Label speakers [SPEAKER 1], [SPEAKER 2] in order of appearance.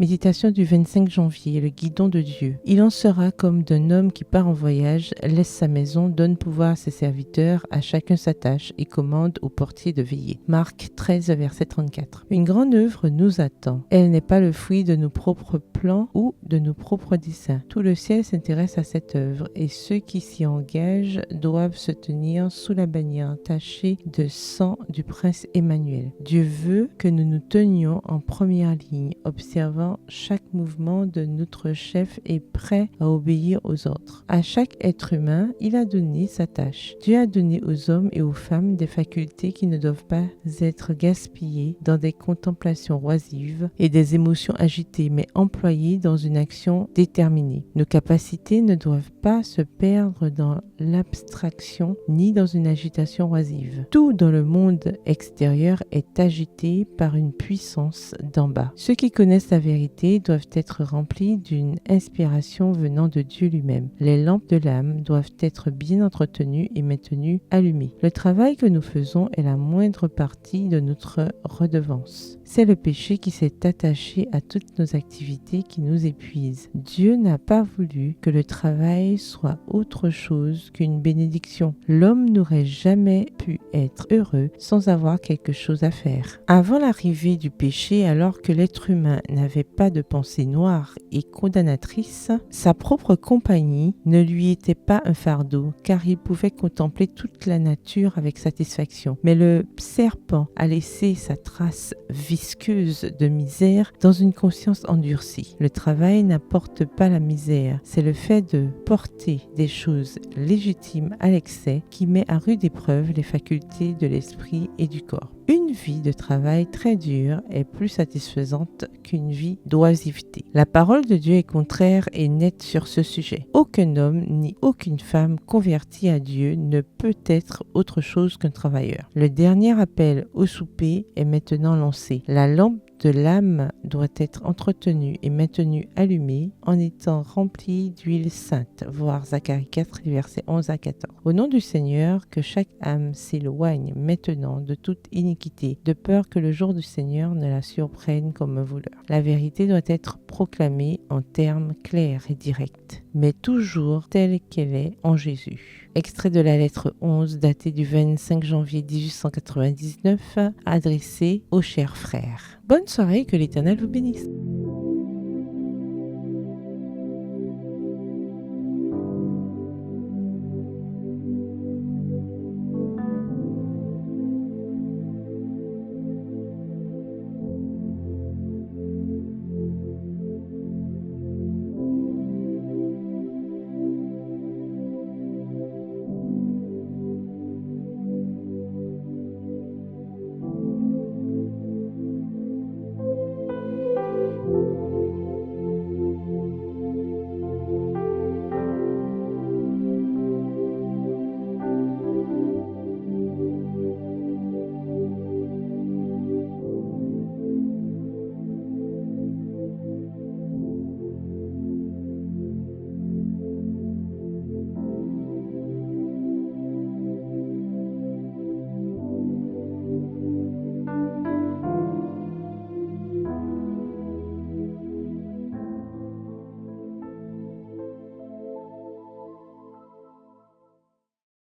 [SPEAKER 1] Méditation du 25 janvier, le guidon de Dieu. Il en sera comme d'un homme qui part en voyage, laisse sa maison, donne pouvoir à ses serviteurs, à chacun sa tâche et commande au portier de veiller. Marc 13, verset 34. Une grande œuvre nous attend. Elle n'est pas le fruit de nos propres plans ou de nos propres desseins. Tout le ciel s'intéresse à cette œuvre et ceux qui s'y engagent doivent se tenir sous la bannière tachée de sang du prince Emmanuel. Dieu veut que nous nous tenions en première ligne, observant chaque mouvement de notre chef et prêt à obéir aux autres. À chaque être humain, il a donné sa tâche. Dieu a donné aux hommes et aux femmes des facultés qui ne doivent pas être gaspillées dans des contemplations oisives et des émotions agitées, mais employées dans une action déterminée. Nos capacités ne doivent pas se perdre dans l'abstraction ni dans une agitation oisive. Tout dans le monde extérieur est agité par une puissance d'en bas. Ceux qui connaissent la vérité doivent être remplis d'une inspiration venant de Dieu lui-même. Les lampes de l'âme doivent être bien entretenues et maintenues allumées. Le travail que nous faisons est la moindre partie de notre redevance. C'est le péché qui s'est attaché à toutes nos activités qui nous épuise. Dieu n'a pas voulu que le travail soit autre chose qu'une bénédiction. L'homme n'aurait jamais pu être heureux sans avoir quelque chose à faire. Avant l'arrivée du péché, alors que l'être humain n'avait pas de pensée noire et condamnatrice, sa propre compagnie ne lui était pas un fardeau, car il pouvait contempler toute la nature avec satisfaction. Mais le serpent a laissé sa trace visqueuse de misère dans une conscience endurcie. Le travail n'apporte pas la misère, c'est le fait de porter des choses légitimes à l'excès qui met à rude épreuve les facultés de l'esprit et du corps. Une vie de travail très dure est plus satisfaisante qu'une vie d'oisiveté. La parole de Dieu est contraire et nette sur ce sujet. Aucun homme ni aucune femme convertie à Dieu ne peut être autre chose qu'un travailleur. Le dernier appel au souper est maintenant lancé. La lampe de l'âme doit être entretenue et maintenue allumée en étant remplie d'huile sainte, voir Zacharie 4, versets 11 à 14. Au nom du Seigneur, que chaque âme s'éloigne maintenant de toute iniquité, de peur que le jour du Seigneur ne la surprenne comme un voleur. La vérité doit être proclamée en termes clairs et directs, mais toujours telle qu'elle est en Jésus. Extrait de la lettre 11 datée du 25 janvier 1899, adressée aux chers frères. Bonne soirée, que l'Éternel vous bénisse.